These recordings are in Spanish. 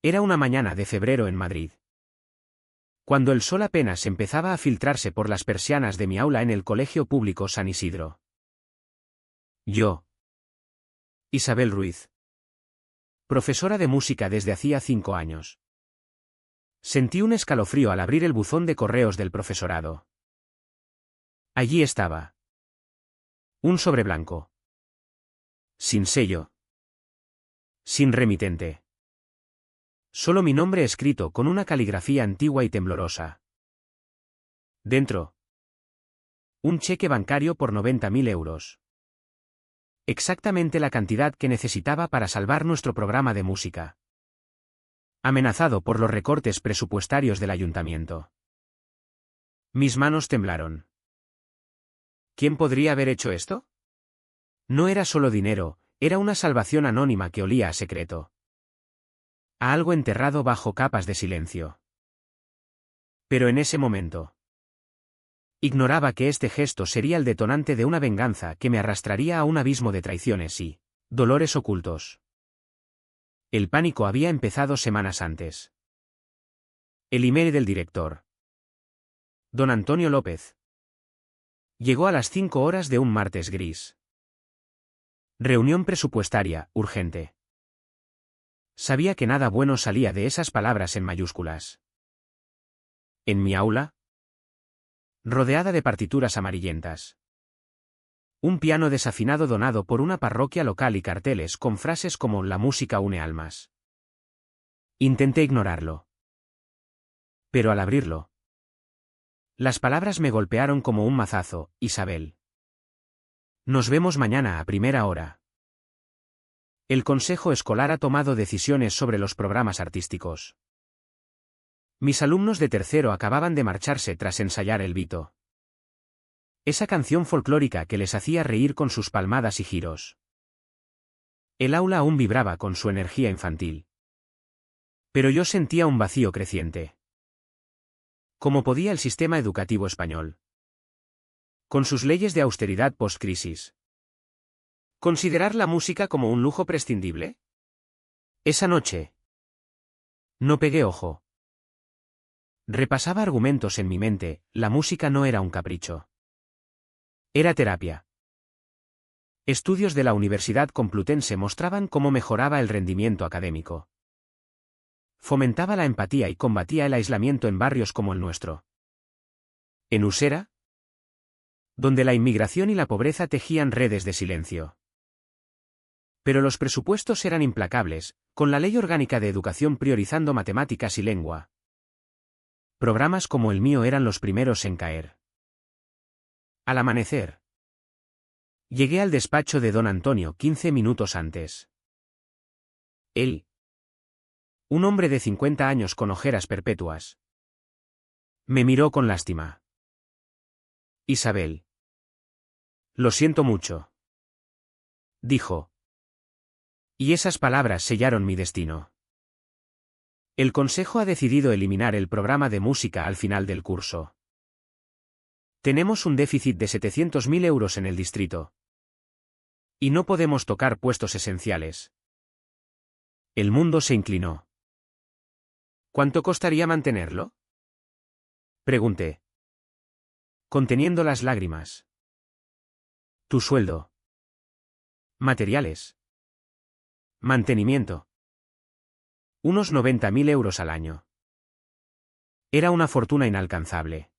Era una mañana de febrero en Madrid. Cuando el sol apenas empezaba a filtrarse por las persianas de mi aula en el Colegio Público San Isidro. Yo. Isabel Ruiz. Profesora de música desde hacía 5 años. Sentí un escalofrío al abrir el buzón de correos del profesorado. Allí estaba. Un sobre blanco. Sin sello. Sin remitente. Solo mi nombre escrito con una caligrafía antigua y temblorosa. Dentro. Un cheque bancario por 90.000 euros. Exactamente la cantidad que necesitaba para salvar nuestro programa de música. Amenazado por los recortes presupuestarios del ayuntamiento. Mis manos temblaron. ¿Quién podría haber hecho esto? No era solo dinero, era una salvación anónima que olía a secreto. A algo enterrado bajo capas de silencio. Pero en ese momento. Ignoraba que este gesto sería el detonante de una venganza que me arrastraría a un abismo de traiciones y dolores ocultos. El pánico había empezado semanas antes. El email del director. Don Antonio López. Llegó a las 5 horas de un martes gris. Reunión presupuestaria, urgente. Sabía que nada bueno salía de esas palabras en mayúsculas. En mi aula, rodeada de partituras amarillentas. Un piano desafinado donado por una parroquia local y carteles con frases como «La música une almas». Intenté ignorarlo. Pero al abrirlo, las palabras me golpearon como un mazazo. Isabel. Nos vemos mañana a primera hora. El consejo escolar ha tomado decisiones sobre los programas artísticos. Mis alumnos de tercero acababan de marcharse tras ensayar el Vito. Esa canción folclórica que les hacía reír con sus palmadas y giros. El aula aún vibraba con su energía infantil. Pero yo sentía un vacío creciente. ¿Cómo podía el sistema educativo español, con sus leyes de austeridad post-crisis, considerar la música como un lujo prescindible? Esa noche no pegué ojo. Repasaba argumentos en mi mente. La música no era un capricho. Era terapia. Estudios de la Universidad Complutense mostraban cómo mejoraba el rendimiento académico. Fomentaba la empatía y combatía el aislamiento en barrios como el nuestro. En Usera, donde la inmigración y la pobreza tejían redes de silencio. Pero los presupuestos eran implacables, con la Ley Orgánica de Educación priorizando matemáticas y lengua. Programas como el mío eran los primeros en caer. Al amanecer, llegué al despacho de don Antonio 15 minutos antes. Él, un hombre de 50 años con ojeras perpetuas, me miró con lástima. Isabel. Lo siento mucho, dijo. Y esas palabras sellaron mi destino. El consejo ha decidido eliminar el programa de música al final del curso. Tenemos un déficit de 700.000 euros en el distrito. Y no podemos tocar puestos esenciales. El mundo se inclinó. ¿Cuánto costaría mantenerlo?, pregunté, conteniendo las lágrimas. Tu sueldo. Materiales. Mantenimiento. Unos 90.000 euros al año. Era una fortuna inalcanzable.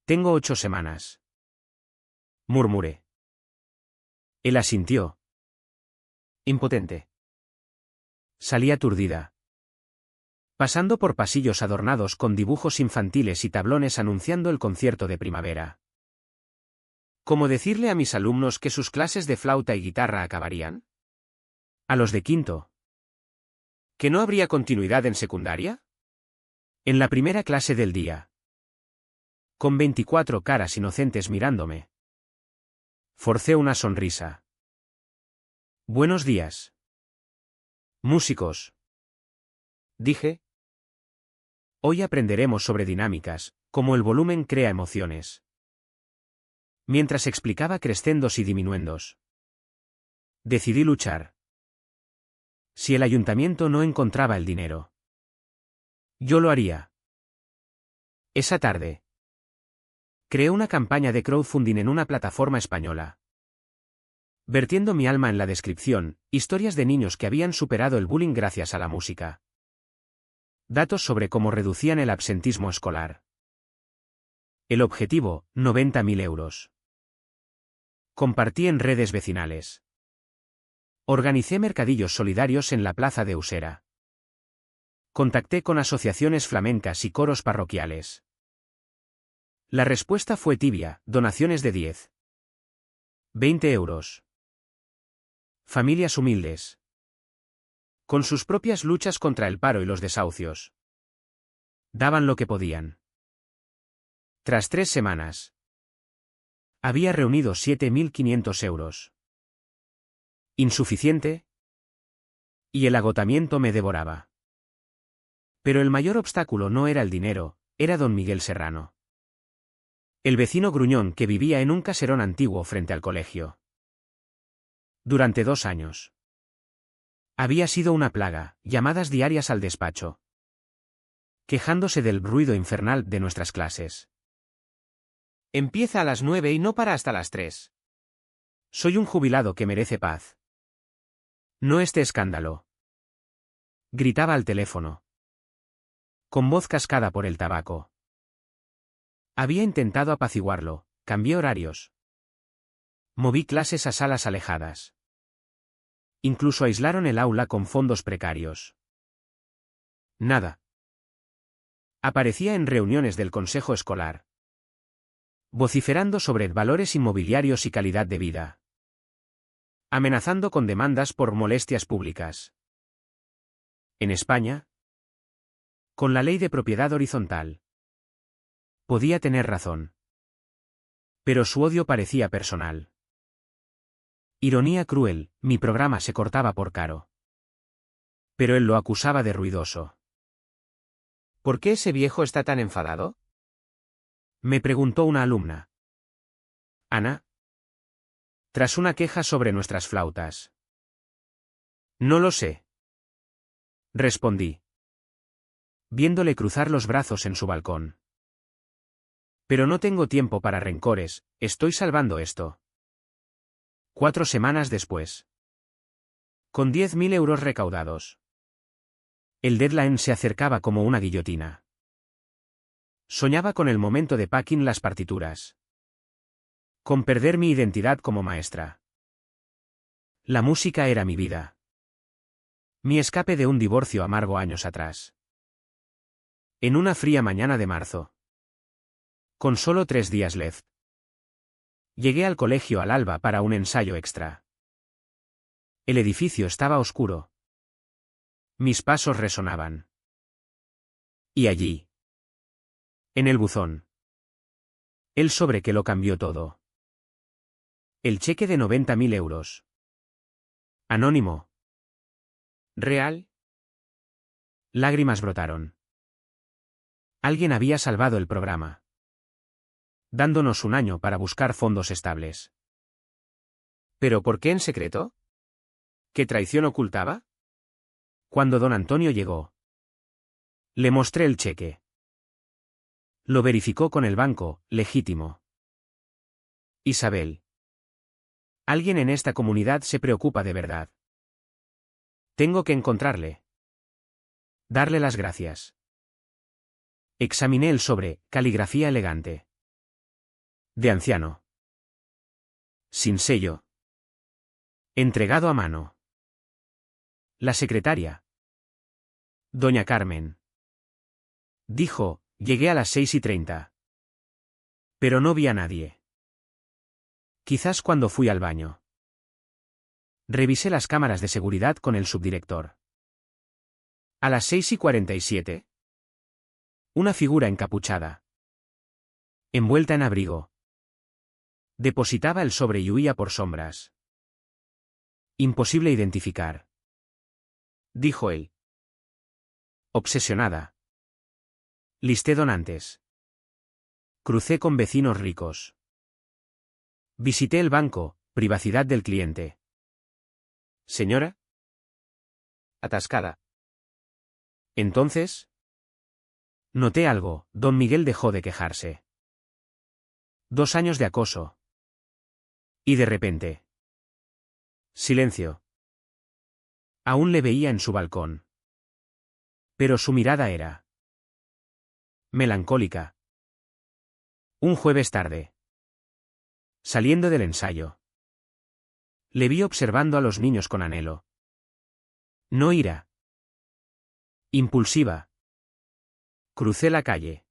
Tengo 8 semanas. Murmuré. Él asintió. Impotente. Salí aturdida. Pasando por pasillos adornados con dibujos infantiles y tablones anunciando el concierto de primavera. ¿Cómo decirle a mis alumnos que sus clases de flauta y guitarra acabarían? ¿A los de quinto? ¿Que no habría continuidad en secundaria? En la primera clase del día. Con 24 caras inocentes mirándome. Forcé una sonrisa. Buenos días, músicos, dije. Hoy aprenderemos sobre dinámicas, cómo el volumen crea emociones. Mientras explicaba crescendos y diminuendos. Decidí luchar. Si el ayuntamiento no encontraba el dinero, yo lo haría. Esa tarde, creé una campaña de crowdfunding en una plataforma española. Vertiendo mi alma en la descripción, historias de niños que habían superado el bullying gracias a la música. Datos sobre cómo reducían el absentismo escolar. El objetivo, 90.000 euros. Compartí en redes vecinales. Organicé mercadillos solidarios en la plaza de Usera. Contacté con asociaciones flamencas y coros parroquiales. La respuesta fue tibia, donaciones de 10. 20 euros. Familias humildes. Con sus propias luchas contra el paro y los desahucios. Daban lo que podían. Tras 3 semanas, había reunido 7.500 euros. ¿Insuficiente? Y el agotamiento me devoraba. Pero el mayor obstáculo no era el dinero, era don Miguel Serrano. El vecino gruñón que vivía en un caserón antiguo frente al colegio. Durante 2 años. Había sido una plaga, llamadas diarias al despacho. Quejándose del ruido infernal de nuestras clases. Empieza a las 9 y no para hasta las 3. Soy un jubilado que merece paz. No este escándalo. Gritaba al teléfono. Con voz cascada por el tabaco. Había intentado apaciguarlo, cambié horarios. Moví clases a salas alejadas. Incluso aislaron el aula con fondos precarios. Nada. Aparecía en reuniones del consejo escolar. Vociferando sobre valores inmobiliarios y calidad de vida. Amenazando con demandas por molestias públicas. En España, con la ley de propiedad horizontal. Podía tener razón. Pero su odio parecía personal. Ironía cruel, mi programa se cortaba por caro. Pero él lo acusaba de ruidoso. ¿Por qué ese viejo está tan enfadado? Me preguntó una alumna. Ana. Tras una queja sobre nuestras flautas. No lo sé. Respondí. Viéndole cruzar los brazos en su balcón. Pero no tengo tiempo para rencores, estoy salvando esto. 4 semanas después. Con 10.000 euros recaudados. El deadline se acercaba como una guillotina. Soñaba con el momento de packing las partituras. Con perder mi identidad como maestra. La música era mi vida. Mi escape de un divorcio amargo años atrás. En una fría mañana de marzo. Con solo 3 días left. Llegué al colegio al alba para un ensayo extra. El edificio estaba oscuro. Mis pasos resonaban. Y allí. En el buzón. El sobre que lo cambió todo. El cheque de 90.000 euros. Anónimo. ¿Real? Lágrimas brotaron. Alguien había salvado el programa. Dándonos un año para buscar fondos estables. ¿Pero por qué en secreto? ¿Qué traición ocultaba? Cuando don Antonio llegó. Le mostré el cheque. Lo verificó con el banco, legítimo. Isabel. Alguien en esta comunidad se preocupa de verdad. Tengo que encontrarle. Darle las gracias. Examiné el sobre, caligrafía elegante. De anciano. Sin sello. Entregado a mano. La secretaria. Doña Carmen. Dijo, llegué a las 6:30. Pero no vi a nadie. Quizás cuando fui al baño. Revisé las cámaras de seguridad con el subdirector. A las 6:47. Una figura encapuchada. Envuelta en abrigo. Depositaba el sobre y huía por sombras. Imposible identificar. Dijo él. Obsesionada. Listé donantes. Crucé con vecinos ricos. Visité el banco, privacidad del cliente. Señora. atascada. Entonces, noté algo, don Miguel dejó de quejarse. 2 años de acoso. Y de repente. Silencio. Aún le veía en su balcón. Pero su mirada era melancólica. Un jueves tarde. Saliendo del ensayo. Le vi observando a los niños con anhelo. No ira. Impulsiva. Crucé la calle.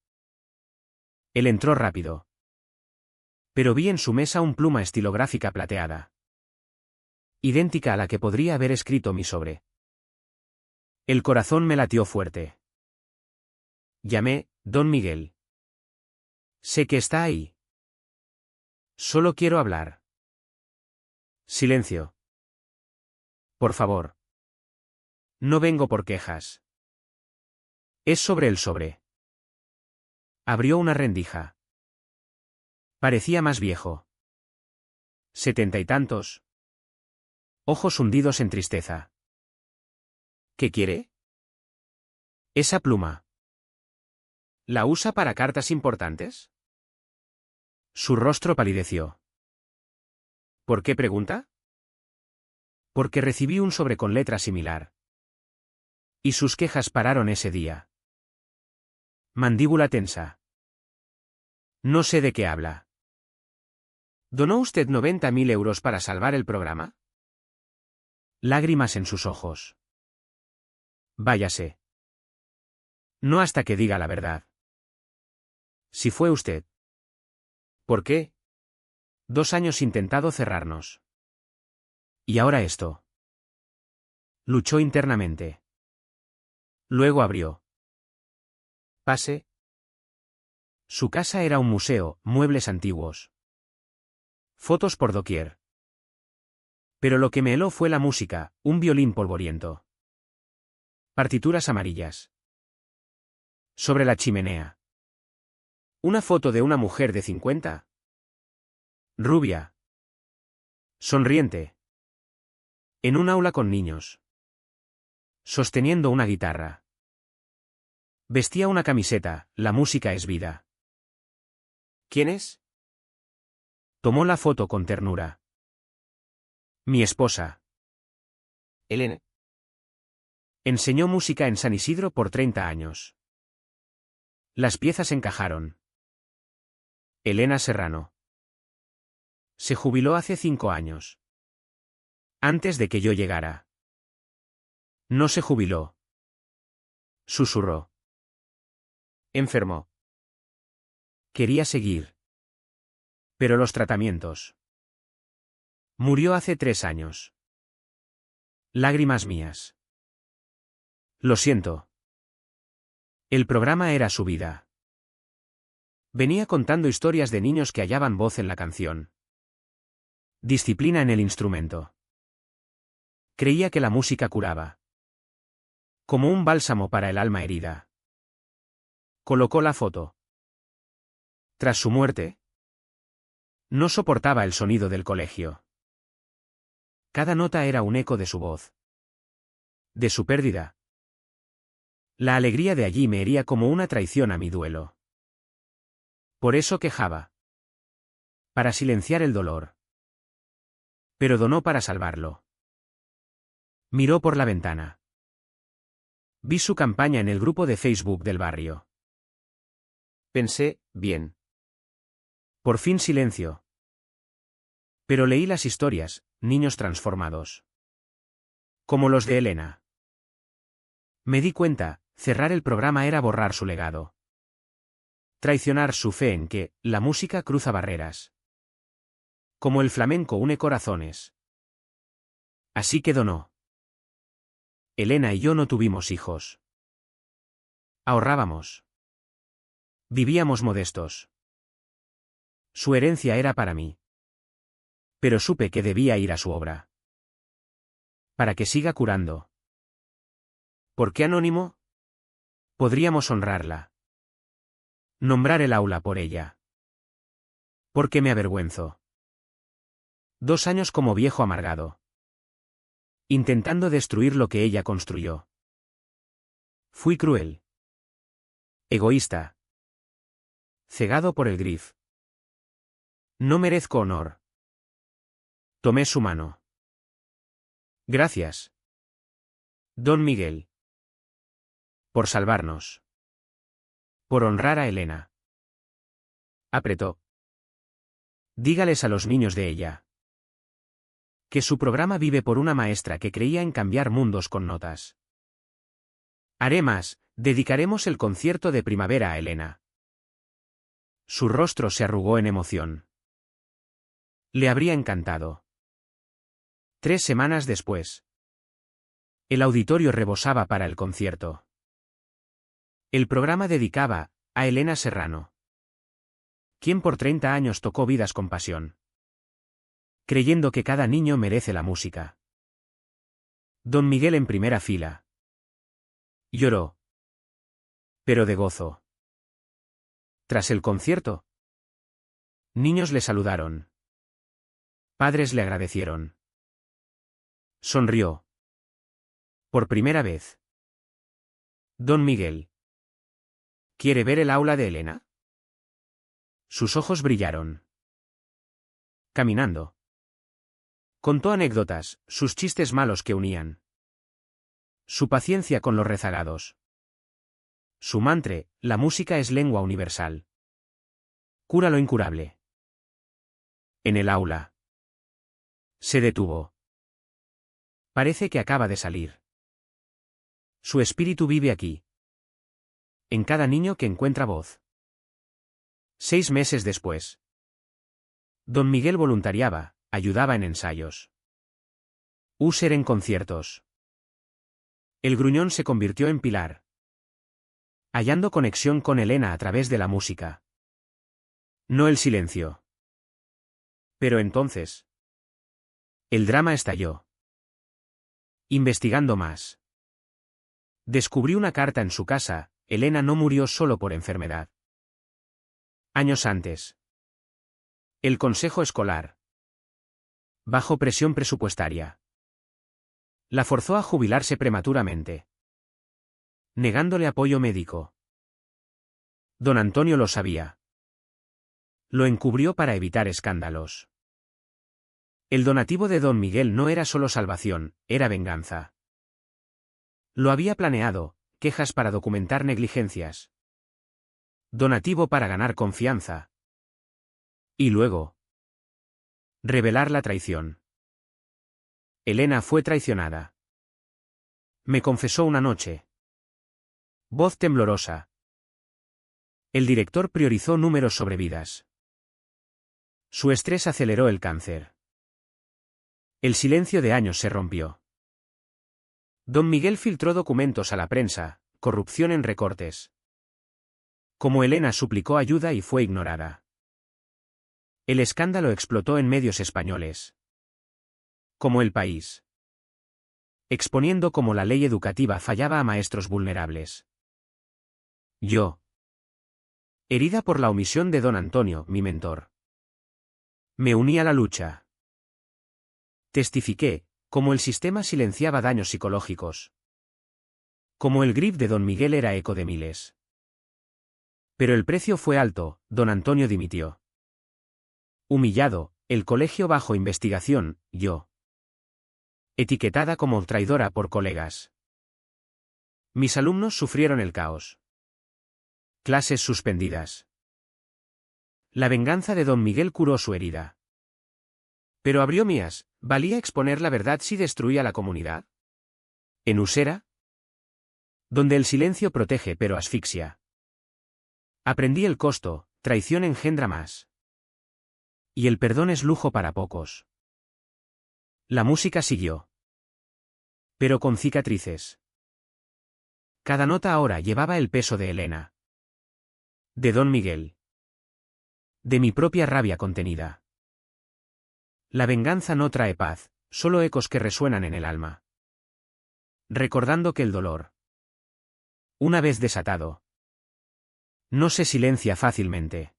Él entró rápido. Pero vi en su mesa un pluma estilográfica plateada. Idéntica a la que podría haber escrito mi sobre. El corazón me latió fuerte. Llamé, don Miguel. Sé que está ahí. Solo quiero hablar. Silencio. Por favor. No vengo por quejas. Es sobre el sobre. Abrió una rendija. Parecía más viejo. 70 y tantos. Ojos hundidos en tristeza. ¿Qué quiere? Esa pluma. ¿La usa para cartas importantes? Su rostro palideció. ¿Por qué pregunta? Porque recibí un sobre con letra similar. Y sus quejas pararon ese día. Mandíbula tensa. No sé de qué habla. ¿Donó usted 90.000 euros para salvar el programa? Lágrimas en sus ojos. Váyase. No hasta que diga la verdad. Si fue usted. ¿Por qué? 2 años intentado cerrarnos. Y ahora esto. Luchó internamente. Luego abrió. Pase. Su casa era un museo, muebles antiguos. Fotos por doquier. Pero lo que me heló fue la música, un violín polvoriento. Partituras amarillas. Sobre la chimenea. Una foto de una mujer de 50. Rubia. Sonriente. En un aula con niños. Sosteniendo una guitarra. Vestía una camiseta, la música es vida. ¿Quién es? Tomó la foto con ternura. Mi esposa. Elena. Enseñó música en San Isidro por 30 años. Las piezas encajaron. Elena Serrano. Se jubiló hace 5 años. Antes de que yo llegara. No se jubiló. Susurró. Enfermó. Quería seguir. Pero los tratamientos. Murió hace 3 años. Lágrimas mías. Lo siento. El programa era su vida. Venía contando historias de niños que hallaban voz en la canción. Disciplina en el instrumento. Creía que la música curaba. Como un bálsamo para el alma herida. Colocó la foto. Tras su muerte, no soportaba el sonido del colegio. Cada nota era un eco de su voz. De su pérdida. La alegría de allí me hería como una traición a mi duelo. Por eso quejaba. Para silenciar el dolor. Pero donó para salvarlo. Miró por la ventana. Vi su campaña en el grupo de Facebook del barrio. Pensé, bien. Por fin silencio. Pero leí las historias, niños transformados. Como los de Elena. Me di cuenta, cerrar el programa era borrar su legado. Traicionar su fe en que, la música cruza barreras. Como el flamenco une corazones. Así que donó. Elena y yo no tuvimos hijos. Ahorrábamos. Vivíamos modestos. Su herencia era para mí. Pero supe que debía ir a su obra. Para que siga curando. ¿Por qué anónimo? Podríamos honrarla. Nombrar el aula por ella. Porque me avergüenzo. 2 años como viejo amargado. intentando destruir lo que ella construyó. Fui cruel. Egoísta. Cegado por el grif. No merezco honor. Tomé su mano. Gracias. Don Miguel. Por salvarnos. Por honrar a Elena. Apretó. Dígales a los niños de ella que su programa vive por una maestra que creía en cambiar mundos con notas. Haré más, dedicaremos el concierto de primavera a Elena. Su rostro se arrugó en emoción. Le habría encantado. 3 semanas después. El auditorio rebosaba para el concierto. El programa dedicaba a Elena Serrano, quien por 30 años tocó vidas con pasión, creyendo que cada niño merece la música. Don Miguel en primera fila. Lloró. Pero de gozo. Tras el concierto, niños le saludaron. Padres le agradecieron. Sonrió. Por primera vez. Don Miguel. ¿Quiere ver el aula de Elena? Sus ojos brillaron. Caminando. Contó anécdotas, sus chistes malos que unían. Su paciencia con los rezagados. Su mantra, la música es lengua universal. Cura lo incurable. En el aula. Se detuvo. Parece que acaba de salir. Su espíritu vive aquí. En cada niño que encuentra voz. 6 meses después. Don Miguel voluntariaba, ayudaba en ensayos. User en conciertos. El gruñón se convirtió en pilar. Hallando conexión con Elena a través de la música. No el silencio. Pero entonces. El drama estalló. Investigando más. Descubrí una carta en su casa. Elena no murió solo por enfermedad. Años antes. El consejo escolar. Bajo presión presupuestaria. La forzó a jubilarse prematuramente. Negándole apoyo médico. Don Antonio lo sabía. Lo encubrió para evitar escándalos. El donativo de Don Miguel no era solo salvación, era venganza. Lo había planeado, quejas para documentar negligencias. Donativo para ganar confianza. Y luego. Revelar la traición. Elena fue traicionada. Me confesó una noche. Voz temblorosa. El director priorizó números sobre vidas. Su estrés aceleró el cáncer. El silencio de años se rompió. Don Miguel filtró documentos a la prensa, corrupción en recortes. Como Elena suplicó ayuda y fue ignorada. El escándalo explotó en medios españoles. Como El País. Exponiendo cómo la ley educativa fallaba a maestros vulnerables. Yo. Herida por la omisión de don Antonio, mi mentor. Me uní a la lucha. Testifiqué, cómo el sistema silenciaba daños psicológicos. Como el grip de don Miguel era eco de miles. Pero el precio fue alto, don Antonio dimitió. Humillado, el colegio bajo investigación, yo. Etiquetada como traidora por colegas. Mis alumnos sufrieron el caos. Clases suspendidas. La venganza de don Miguel curó su herida. Pero abrió mías, ¿valía exponer la verdad si destruía la comunidad? En Usera, donde el silencio protege pero asfixia. Aprendí el costo, traición engendra más. Y el perdón es lujo para pocos. La música siguió. Pero con cicatrices. Cada nota ahora llevaba el peso de Elena. De don Miguel. De mi propia rabia contenida. La venganza no trae paz, solo ecos que resuenan en el alma. Recordando que el dolor, una vez desatado, no se silencia fácilmente.